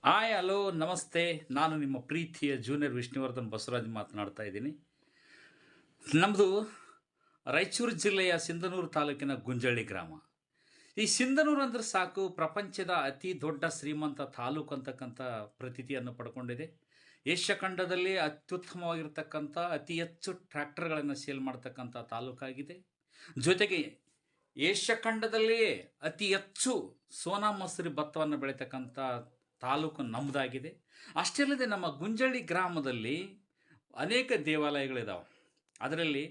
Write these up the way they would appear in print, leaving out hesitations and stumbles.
Hi hello ನಮಸ್ತೆ. ನಾನು ನಿಮ್ಮ ಪ್ರೀತಿಯ ಜೂನಿಯರ್ ವಿಷ್ಣುವರ್ಧನ್ ಬಸವರಾಜ್ ಮಾತನಾಡ್ತಾ ಇದ್ದೀನಿ. ನಮ್ಮದು ರಾಯಚೂರು ಜಿಲ್ಲೆಯ ಸಿಂಧನೂರು ತಾಲೂಕಿನ ಗುಂಜಳ್ಳಿ ಗ್ರಾಮ. ಈ ಸಿಂಧನೂರು ಅಂದರೆ ಸಾಕು, ಪ್ರಪಂಚದ ಅತಿ ದೊಡ್ಡ ಶ್ರೀಮಂತ ತಾಲೂಕು ಅಂತಕ್ಕಂಥ ಪ್ರತೀತಿಯನ್ನು ಪಡ್ಕೊಂಡಿದೆ. ಏಷ್ಯಾ ಖಂಡದಲ್ಲಿ ಅತ್ಯುತ್ತಮವಾಗಿರ್ತಕ್ಕಂಥ ಅತಿ ಹೆಚ್ಚು ಟ್ರ್ಯಾಕ್ಟರ್ಗಳನ್ನು ಸೇಲ್ ಮಾಡ್ತಕ್ಕಂಥ ತಾಲೂಕಾಗಿದೆ. ಜೊತೆಗೆ ಏಷ್ಯಾ ಖಂಡದಲ್ಲಿ ಅತಿ ಹೆಚ್ಚು ಸೋನಾ ಮಸೂರಿ ಭತ್ತವನ್ನು ಬೆಳೀತಕ್ಕಂಥ ತಾಲೂಕು ನಮ್ಮದಾಗಿದೆ. ಅಷ್ಟೇ ಅಲ್ಲದೆ ನಮ್ಮ ಗುಂಜಳ್ಳಿ ಗ್ರಾಮದಲ್ಲಿ ಅನೇಕ ದೇವಾಲಯಗಳಿದ್ದಾವೆ. ಅದರಲ್ಲಿ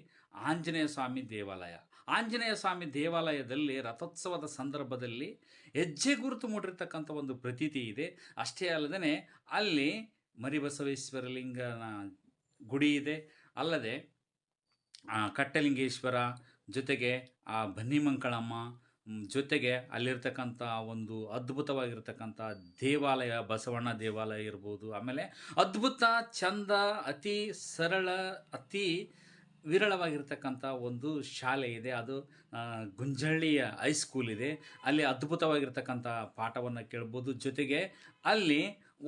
ಆಂಜನೇಯ ಸ್ವಾಮಿ ದೇವಾಲಯ. ಆಂಜನೇಯ ಸ್ವಾಮಿ ದೇವಾಲಯದಲ್ಲಿ ರಥೋತ್ಸವದ ಸಂದರ್ಭದಲ್ಲಿ ಹೆಜ್ಜೆ ಗುರುತು ಮೂಡಿರ್ತಕ್ಕಂಥ ಒಂದು ಪ್ರತೀತಿ ಇದೆ. ಅಷ್ಟೇ ಅಲ್ಲದೆ ಅಲ್ಲಿ ಮರಿಬಸವೇಶ್ವರ ಲಿಂಗನ ಗುಡಿ ಇದೆ. ಅಲ್ಲದೆ ಕಟ್ಟಲಿಂಗೇಶ್ವರ, ಜೊತೆಗೆ ಬನ್ನಿಮಂಕಳಮ್ಮ, ಜೊತೆಗೆ ಅಲ್ಲಿರ್ತಕ್ಕಂಥ ಒಂದು ಅದ್ಭುತವಾಗಿರ್ತಕ್ಕಂಥ ದೇವಾಲಯ, ಬಸವಣ್ಣ ದೇವಾಲಯ ಇರ್ಬೋದು. ಆಮೇಲೆ ಅದ್ಭುತ, ಚಂದ, ಅತಿ ಸರಳ, ಅತಿ ವಿರಳವಾಗಿರ್ತಕ್ಕಂಥ ಒಂದು ಶಾಲೆ ಇದೆ. ಅದು ಗುಂಜಳ್ಳಿಯ ಹೈಸ್ಕೂಲ್ ಇದೆ. ಅಲ್ಲಿ ಅದ್ಭುತವಾಗಿರ್ತಕ್ಕಂಥ ಪಾಠವನ್ನು ಕೇಳ್ಬೋದು. ಜೊತೆಗೆ ಅಲ್ಲಿ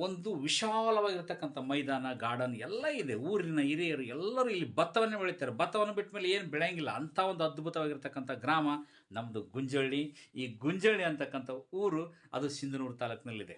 ಒಂದು ವಿಶಾಲವಾಗಿರ್ತಕ್ಕಂಥ ಮೈದಾನ, ಗಾರ್ಡನ್ ಎಲ್ಲ ಇದೆ. ಊರಿನ ಹಿರಿಯರು ಎಲ್ಲರೂ ಇಲ್ಲಿ ಭತ್ತವನ್ನೇ ಬೆಳೀತಾರೆ. ಭತ್ತವನ್ನು ಬಿಟ್ಟ ಮೇಲೆ ಏನು ಬೆಳೆಯಂಗಿಲ್ಲ. ಅಂಥ ಒಂದು ಅದ್ಭುತವಾಗಿರ್ತಕ್ಕಂಥ ಗ್ರಾಮ ನಮ್ಮದು ಗುಂಜಳ್ಳಿ. ಈ ಗುಂಜಳ್ಳಿ ಅಂತಕ್ಕಂಥ ಊರು ಅದು ಸಿಂಧನೂರು ತಾಲೂಕಿನಲ್ಲಿದೆ.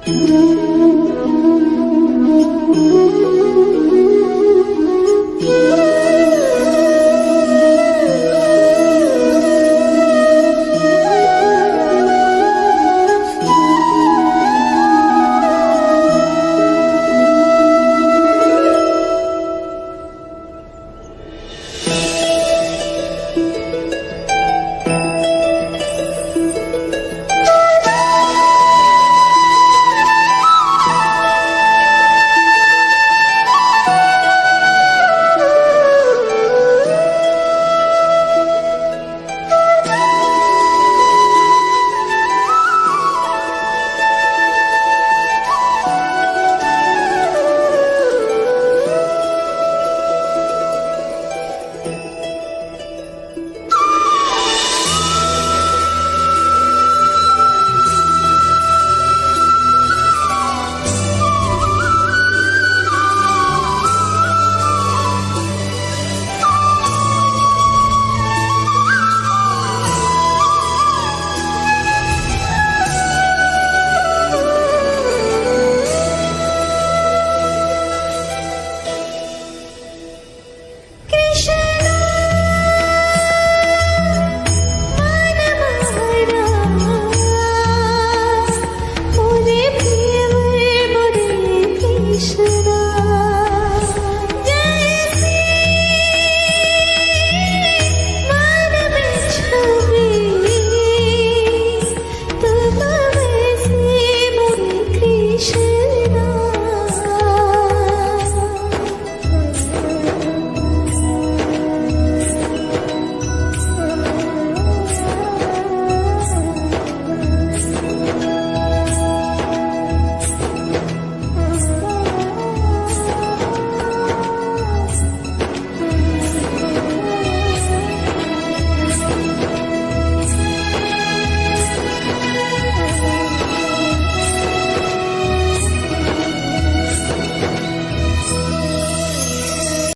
Thank you.